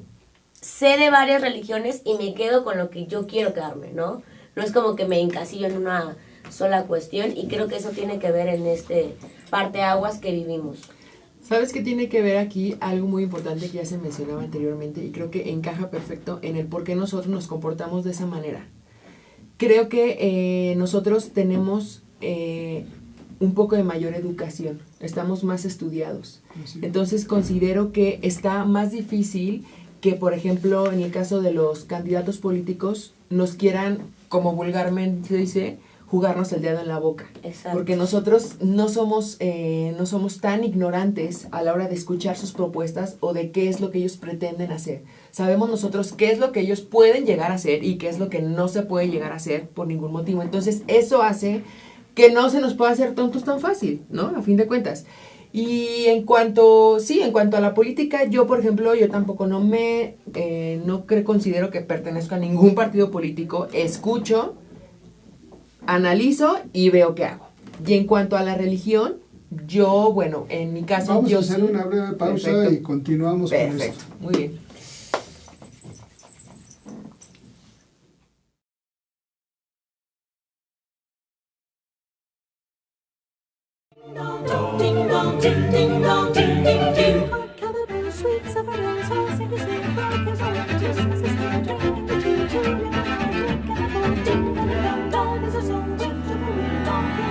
sé de varias religiones y me quedo con lo que yo quiero quedarme, ¿no? No es como que me encasillo en una sola cuestión y creo que eso tiene que ver en este parteaguas que vivimos. ¿Sabes qué tiene que ver aquí? Algo muy importante que ya se mencionaba anteriormente y creo que encaja perfecto en el por qué nosotros nos comportamos de esa manera. Creo que nosotros tenemos un poco de mayor educación, estamos más estudiados. Entonces considero que está más difícil que, por ejemplo, en el caso de los candidatos políticos, nos quieran, como vulgarmente se dice, jugarnos el dedo en la boca. Exacto. Porque nosotros no somos tan ignorantes a la hora de escuchar sus propuestas o de qué es lo que ellos pretenden hacer. Sabemos nosotros qué es lo que ellos pueden llegar a hacer y qué es lo que no se puede llegar a hacer por ningún motivo. Entonces, eso hace que no se nos pueda hacer tontos tan fácil, ¿no? A fin de cuentas. Y en cuanto a la política, yo, por ejemplo, yo tampoco considero que pertenezco a ningún partido político. Escucho, analizo y veo qué hago. Y en cuanto a la religión, yo, bueno, en mi caso... Vamos yo a hacer sí. una breve pausa. Perfecto. Y continuamos Perfecto. con esto. Muy bien. Ding dong, ding ding dong, ding ding ding. Hark how the bells, sweet silver bells, all sing a sweet clock as all Christmas is here. Drinking the tea, children are drinking a bowl. Ding dong dong dong is a song of chivalry, donkey.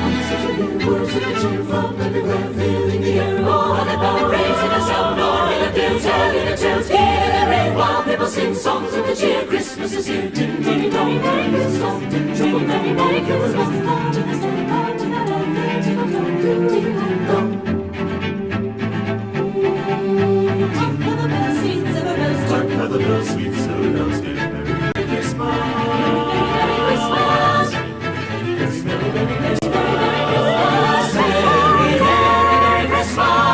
On the singing words of the cheer from everywhere, filling the air. Oh, how the bell raising a sound, or in a dance, telling the tales, giving the ring while people sing songs of the cheer. Christmas is here. Ding ding dong, Merry Christmas, triple Merry Merry Christmas. Ding ding dong. Hark how the bells, sweet silver bells, hark how the bells, sweet silver bells, Merry Christmas. Merry Christmas. Merry Christmas. Merry Christmas. Merry Christmas.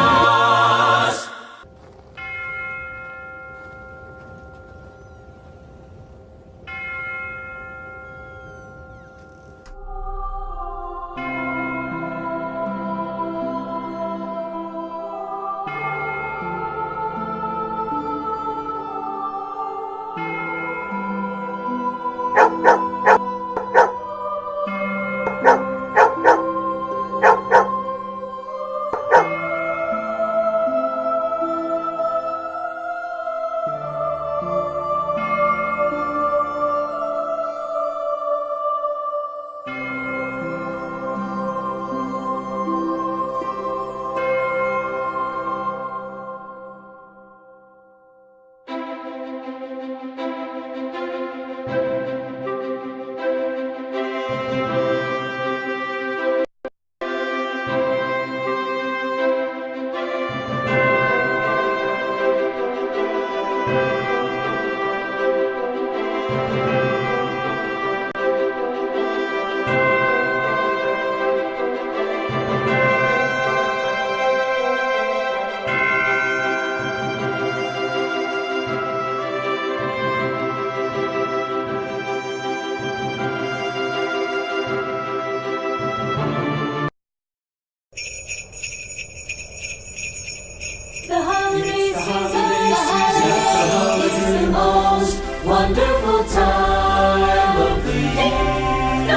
wonderful time of the year.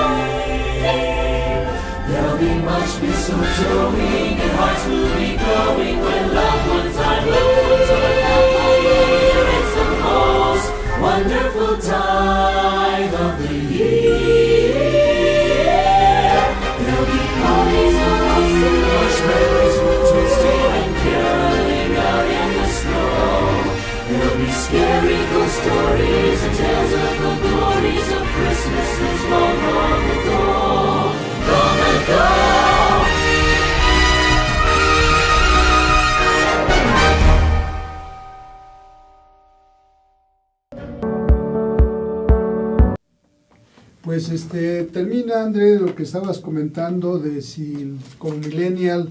There'll be much mistletoeing and hearts will be glowing when loved ones are near. It's the most wonderful time of the year. There'll be parties for us and marshmallows for twisting and caroling out in the snow. There'll be scary ghost stories and tales of the glories of Christmases long, long ago. Long ago. Pues termina, André, lo que estabas comentando de si como millennial,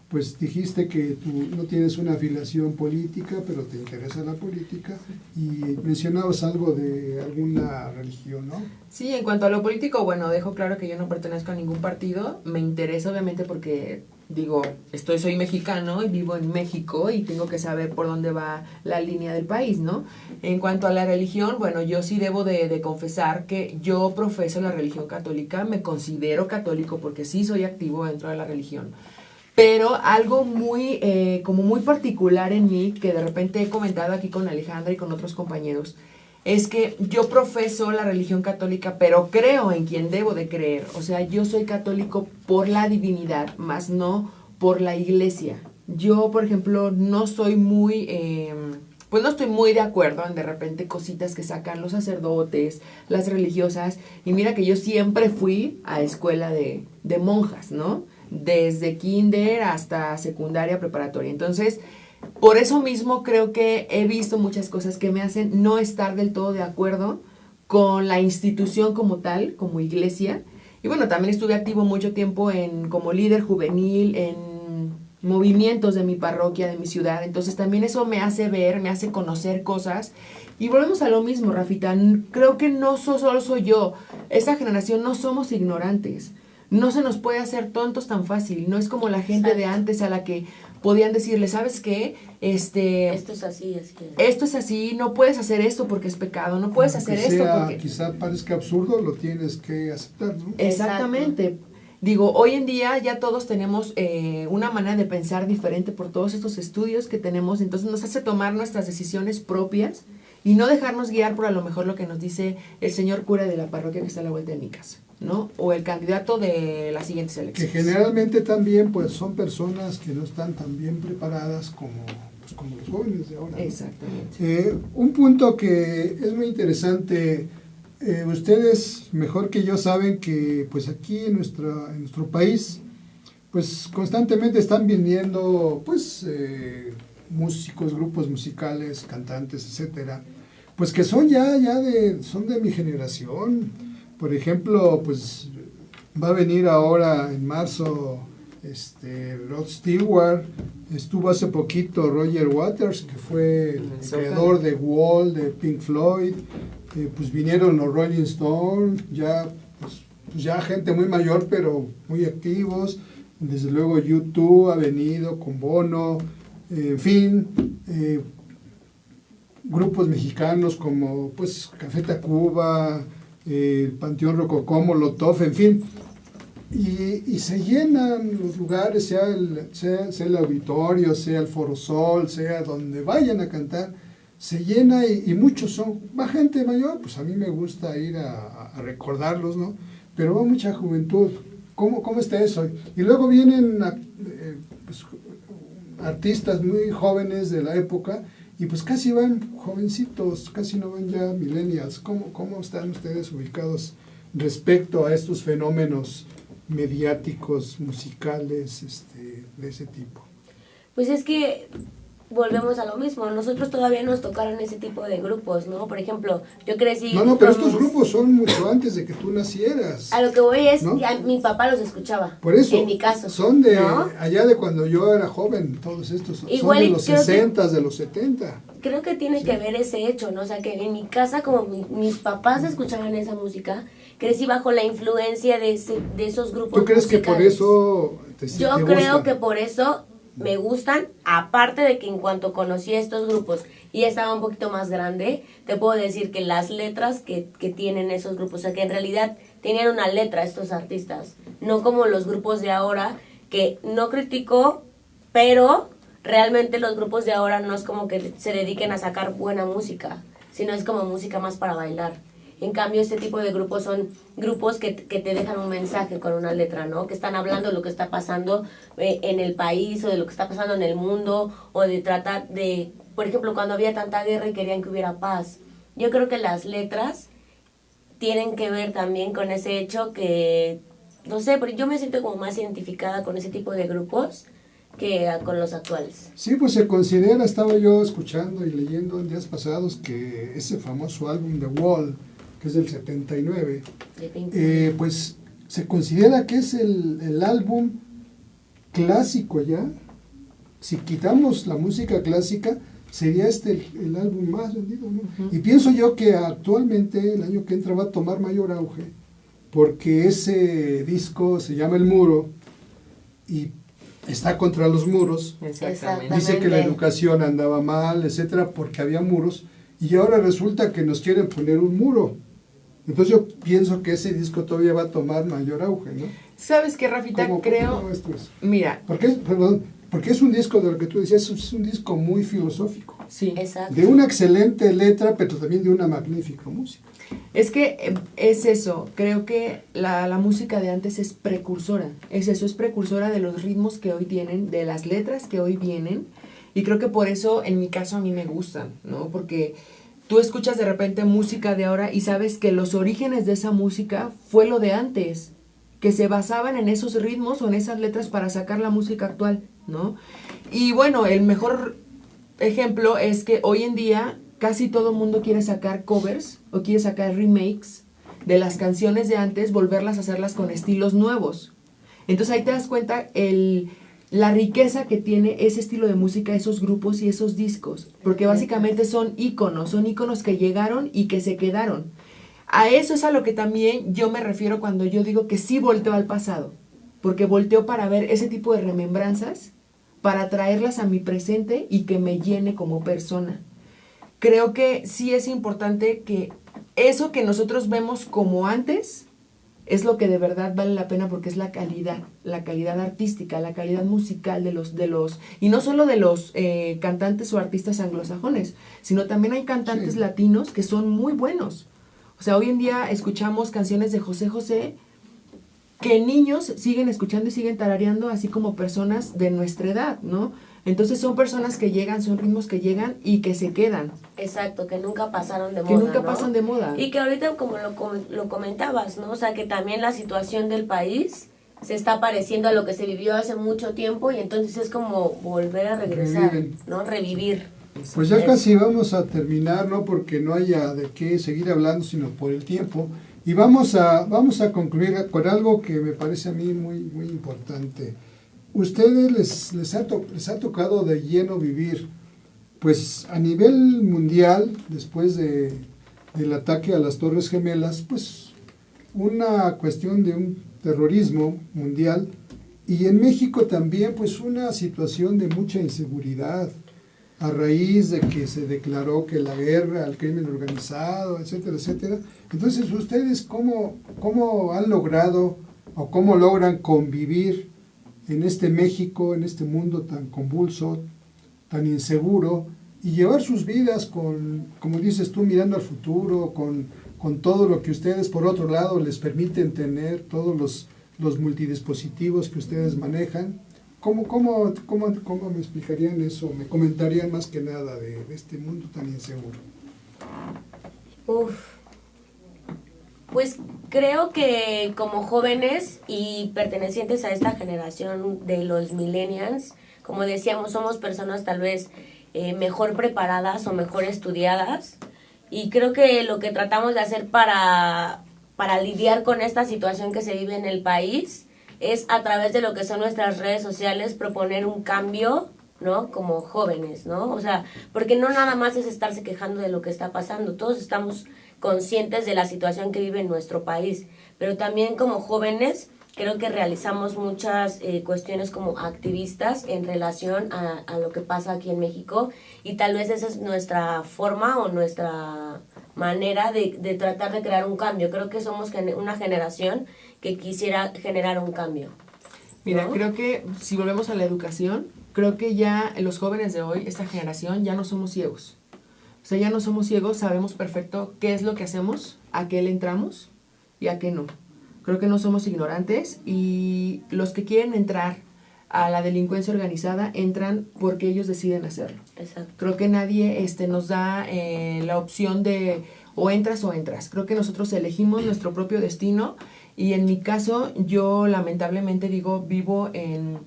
pues dijiste que tú no tienes una afiliación política, pero te interesa la política, y mencionabas algo de alguna religión, ¿no? Sí, en cuanto a lo político, bueno, dejo claro que yo no pertenezco a ningún partido. Me interesa obviamente porque, digo, soy mexicano y vivo en México y tengo que saber por dónde va la línea del país, ¿no? En cuanto a la religión, bueno, yo sí debo de confesar que yo profeso la religión católica, me considero católico porque sí soy activo dentro de la religión. Pero algo muy, como muy particular en mí, que de repente he comentado aquí con Alejandra y con otros compañeros, es que yo profeso la religión católica, pero creo en quien debo de creer. O sea, yo soy católico por la divinidad, más no por la iglesia. Yo, por ejemplo, no soy muy, pues no estoy muy de acuerdo en de repente cositas que sacan los sacerdotes, las religiosas. Y mira que yo siempre fui a escuela de monjas, ¿no? Desde kinder hasta secundaria, preparatoria. Entonces, por eso mismo creo que he visto muchas cosas que me hacen no estar del todo de acuerdo con la institución como tal, como iglesia. Y bueno, también estuve activo mucho tiempo como líder juvenil en movimientos de mi parroquia, de mi ciudad. Entonces también eso me hace ver, me hace conocer cosas. Y volvemos a lo mismo, Rafita. Creo que no solo soy yo. Esta generación no somos ignorantes. No se nos puede hacer tontos tan fácil. No es como la gente de antes a la que podían decirle, ¿sabes qué? Esto es así, esto es así, no puedes hacer esto porque es pecado, no puedes hacer esto porque... Quizá parezca absurdo, lo tienes que aceptar, ¿no? Exactamente. Exacto. Digo, hoy en día ya todos tenemos una manera de pensar diferente por todos estos estudios que tenemos, entonces nos hace tomar nuestras decisiones propias y no dejarnos guiar por a lo mejor lo que nos dice el señor cura de la parroquia que está a la vuelta de mi casa, ¿no? O el candidato de las siguientes elecciones. Que generalmente también pues son personas que no están tan bien preparadas como los jóvenes de ahora, ¿no? Exactamente. Un punto que es muy interesante, ustedes mejor que yo saben que pues aquí en nuestro país pues constantemente están viniendo pues músicos, grupos musicales, cantantes, etcétera, pues que son son de mi generación. Por ejemplo, pues va a venir ahora en marzo Rod Stewart, estuvo hace poquito Roger Waters, que fue el creador de Wall, de Pink Floyd, pues vinieron los Rolling Stones, ya gente muy mayor pero muy activos, desde luego U2 ha venido con Bono, en fin, grupos mexicanos como pues Café Tacuba, Panteón Rococó, Molotov, en fin, y se llenan los lugares, sea el auditorio, sea el Foro Sol, sea donde vayan a cantar, se llena y muchos va gente mayor, pues a mí me gusta ir a recordarlos, ¿no? Pero va mucha juventud. ¿Cómo está eso? Y luego vienen pues, artistas muy jóvenes de la época y pues casi van jovencitos, casi no van ya millennials. ¿Cómo están ustedes ubicados respecto a estos fenómenos mediáticos, musicales, de ese tipo? Pues es que volvemos a lo mismo, nosotros todavía nos tocaron ese tipo de grupos, ¿no? Por ejemplo, yo crecí... No, pero estos grupos son mucho antes de que tú nacieras. A lo que voy es, ¿no? Ya mi papá los escuchaba, por eso, en mi caso. Son de ¿no? allá de cuando yo era joven, todos estos, igual, son de los 60, de los 70. Creo que tiene que ver ese hecho, ¿no? O sea, que en mi casa, como mis papás escuchaban esa música, crecí bajo la influencia de esos grupos ¿Tú crees musicales. Que por eso yo creo que por eso me gustan, aparte de que en cuanto conocí a estos grupos y estaba un poquito más grande, te puedo decir que las letras que tienen esos grupos, o sea, que en realidad tenían una letra estos artistas, no como los grupos de ahora, que no critico, pero realmente los grupos de ahora no es como que se dediquen a sacar buena música, sino es como música más para bailar. En cambio, este tipo de grupos son grupos que te dejan un mensaje con una letra, ¿no? Que están hablando de lo que está pasando en el país o de lo que está pasando en el mundo o de tratar de, por ejemplo, cuando había tanta guerra y querían que hubiera paz. Yo creo que las letras tienen que ver también con ese hecho que, no sé, pero yo me siento como más identificada con ese tipo de grupos que con los actuales. Sí, pues se considera, estaba yo escuchando y leyendo en días pasados que ese famoso álbum The Wall, que es del 79, De Pink pues se considera que es el álbum clásico ya. Si quitamos la música clásica, sería el álbum más vendido, ¿no? Y pienso yo que actualmente, el año que entra, va a tomar mayor auge, porque ese disco se llama El Muro, y está contra los muros. Exactamente. Dice que la educación andaba mal, etcétera, porque había muros, y ahora resulta que nos quieren poner un muro. Entonces yo pienso que ese disco todavía va a tomar mayor auge, ¿no? ¿Sabes qué, Rafita? Creo... ¿Cómo ves tú eso? Mira, Porque es un disco, de lo que tú decías, es un disco muy filosófico, sí. Exacto. de una excelente letra, pero también de una magnífica música. Es que es eso, creo que la música de antes es precursora, es eso, es precursora de los ritmos que hoy tienen, de las letras que hoy vienen, y creo que por eso en mi caso a mí me gustan, ¿no? Porque tú escuchas de repente música de ahora y sabes que los orígenes de esa música fue lo de antes, que se basaban en esos ritmos o en esas letras para sacar la música actual, ¿no? Y bueno, el mejor ejemplo es que hoy en día casi todo el mundo quiere sacar covers o quiere sacar remakes de las canciones de antes, volverlas a hacerlas con estilos nuevos. Entonces ahí te das cuenta la riqueza que tiene ese estilo de música, esos grupos y esos discos, porque básicamente son íconos que llegaron y que se quedaron. A eso es a lo que también yo me refiero cuando yo digo que sí volteo al pasado, porque volteo para ver ese tipo de remembranzas, para traerlas a mi presente y que me llene como persona. Creo que sí es importante que eso que nosotros vemos como antes es lo que de verdad vale la pena, porque es la calidad artística, la calidad musical de los y no solo de los cantantes o artistas anglosajones, sino también hay cantantes Sí. latinos que son muy buenos. O sea, hoy en día escuchamos canciones de José José que niños siguen escuchando y siguen tarareando, así como personas de nuestra edad, ¿no? Entonces son personas que llegan, son ritmos que llegan y que se quedan. Exacto, que nunca pasaron de moda, Que nunca ¿no? pasan de moda. Y que ahorita, como lo comentabas, ¿no? O sea, que también la situación del país se está pareciendo a lo que se vivió hace mucho tiempo y entonces es como volver a regresar, Reviven. ¿no? Revivir. Pues ya Es- casi vamos a terminar, no porque no haya de qué seguir hablando, sino por el tiempo. Y vamos a concluir con algo que me parece a mí muy, muy importante. ¿Ustedes les ha tocado de lleno vivir, pues a nivel mundial, después del ataque a las Torres Gemelas, pues una cuestión de un terrorismo mundial, y en México también pues una situación de mucha inseguridad a raíz de que se declaró que la guerra al crimen organizado, etcétera, etcétera? Entonces, ¿ustedes cómo han logrado o cómo logran convivir en este México, en este mundo tan convulso, tan inseguro, y llevar sus vidas con, como dices tú, mirando al futuro, con todo lo que ustedes, por otro lado, les permiten tener, todos los multidispositivos que ustedes manejan? ¿Cómo me explicarían eso? ¿Me comentarían más que nada de este mundo tan inseguro? Uf. Pues creo que como jóvenes y pertenecientes a esta generación de los millennials, como decíamos, somos personas tal vez mejor preparadas o mejor estudiadas, y creo que lo que tratamos de hacer para lidiar con esta situación que se vive en el país es a través de lo que son nuestras redes sociales proponer un cambio, ¿no? Como jóvenes, ¿no? O sea, porque no nada más es estarse quejando de lo que está pasando, todos estamos conscientes de la situación que vive en nuestro país, pero también como jóvenes creo que realizamos muchas cuestiones como activistas en relación a lo que pasa aquí en México, y tal vez esa es nuestra forma o nuestra manera de tratar de crear un cambio. Creo que somos una generación que quisiera generar un cambio. Mira, ¿no? creo que si volvemos a la educación, creo que ya los jóvenes de hoy, esta generación, ya no somos ciegos. O sea, ya no somos ciegos, sabemos perfecto qué es lo que hacemos, a qué le entramos y a qué no. Creo que no somos ignorantes, y los que quieren entrar a la delincuencia organizada entran porque ellos deciden hacerlo. Exacto. Creo que nadie nos da la opción de o entras o entras. Creo que nosotros elegimos nuestro propio destino, y en mi caso yo lamentablemente vivo en...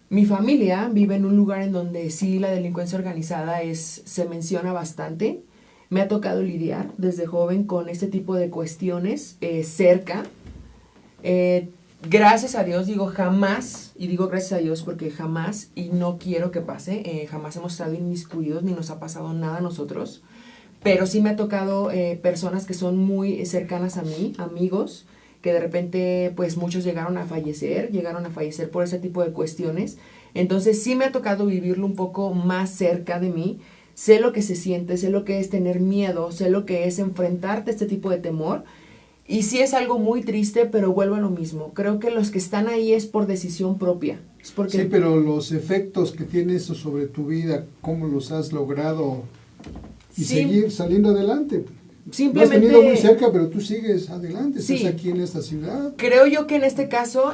Mi familia vive en un lugar en donde sí la delincuencia organizada se menciona bastante. Me ha tocado lidiar desde joven con este tipo de cuestiones cerca. Gracias a Dios, jamás, y digo gracias a Dios porque jamás, y no quiero que pase, jamás hemos estado inmiscuidos ni nos ha pasado nada a nosotros, pero sí me ha tocado personas que son muy cercanas a mí, amigos, que de repente pues muchos llegaron a fallecer por ese tipo de cuestiones. Entonces sí me ha tocado vivirlo un poco más cerca de mí. Sé lo que se siente, sé lo que es tener miedo, sé lo que es enfrentarte a este tipo de temor. Y sí es algo muy triste, pero vuelvo a lo mismo. Creo que los que están ahí es por decisión propia. Es porque... Sí, pero los efectos que tiene eso sobre tu vida, ¿cómo los has logrado y Sí. seguir saliendo adelante? Simplemente... Lo has tenido muy cerca, pero tú sigues adelante, estás Sí. aquí en esta ciudad. Creo yo que en este caso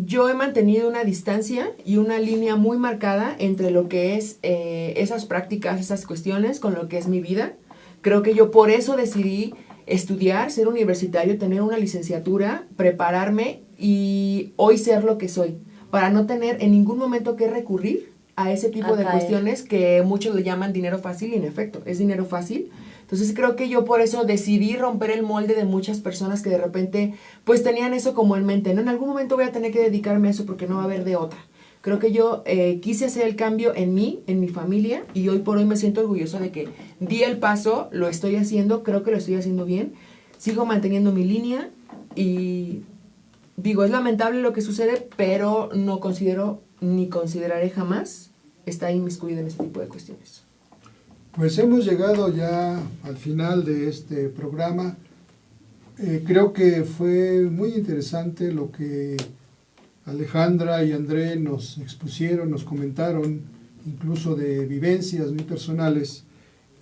yo he mantenido una distancia y una línea muy marcada entre lo que es esas prácticas, esas cuestiones, con lo que es mi vida. Creo que yo por eso decidí estudiar, ser universitario, tener una licenciatura, prepararme y hoy ser lo que soy, para no tener en ningún momento que recurrir a ese tipo de cuestiones que muchos le llaman dinero fácil, y en efecto, es dinero fácil. Entonces creo que yo por eso decidí romper el molde de muchas personas que de repente pues tenían eso como en mente, ¿no? En algún momento voy a tener que dedicarme a eso porque no va a haber de otra. Creo que yo quise hacer el cambio en mí, en mi familia, y hoy por hoy me siento orgulloso de que di el paso, lo estoy haciendo, creo que lo estoy haciendo bien, sigo manteniendo mi línea y es lamentable lo que sucede, pero no considero ni consideraré jamás estar inmiscuido en este tipo de cuestiones. Pues hemos llegado ya al final de este programa. Creo que fue muy interesante lo que Alejandra y André nos expusieron, nos comentaron, incluso de vivencias muy personales.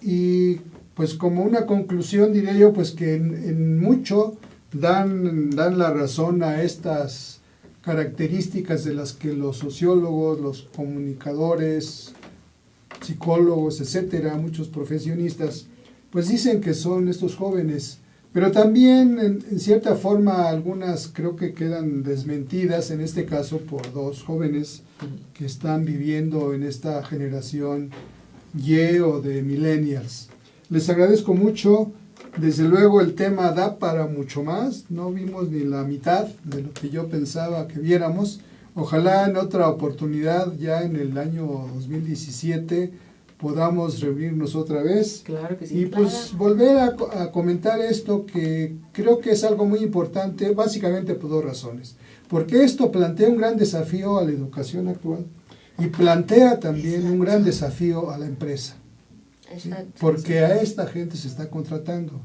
Y pues como una conclusión diría yo pues que en mucho dan la razón a estas características de las que los sociólogos, los comunicadores, psicólogos, etcétera, muchos profesionistas, pues dicen que son estos jóvenes, pero también en cierta forma algunas creo que quedan desmentidas, en este caso por dos jóvenes que están viviendo en esta generación Y o de millennials. Les agradezco mucho, desde luego el tema da para mucho más, no vimos ni la mitad de lo que yo pensaba que viéramos. Ojalá en otra oportunidad, ya en el año 2017, podamos reunirnos otra vez. Claro que sí. Y pues volver a comentar esto que creo que es algo muy importante, básicamente por dos razones. Porque esto plantea un gran desafío a la educación actual y plantea también un gran desafío a la empresa. ¿Sí? Porque a esta gente se está contratando.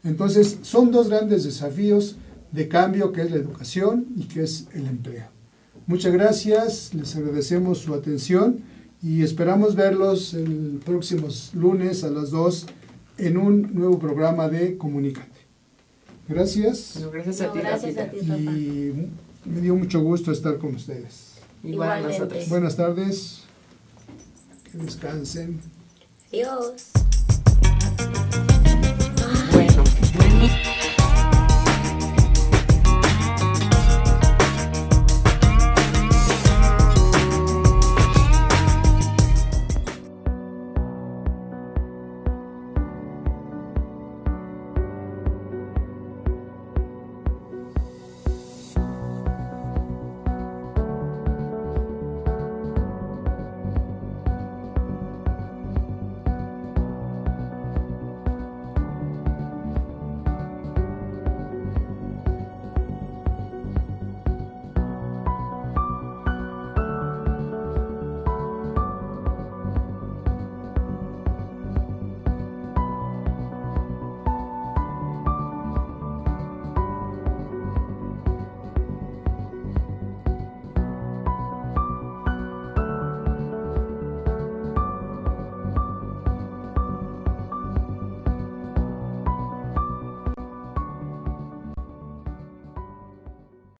Entonces son dos grandes desafíos de cambio, que es la educación y que es el empleo. Muchas gracias, les agradecemos su atención y esperamos verlos el próximo lunes a las 2 en un nuevo programa de Comunícate. Gracias. No, gracias a ti, gracias a ti, Rafa. Y me dio mucho gusto estar con ustedes. Igual a nosotros. Buenas tardes, que descansen. Adiós. Bueno.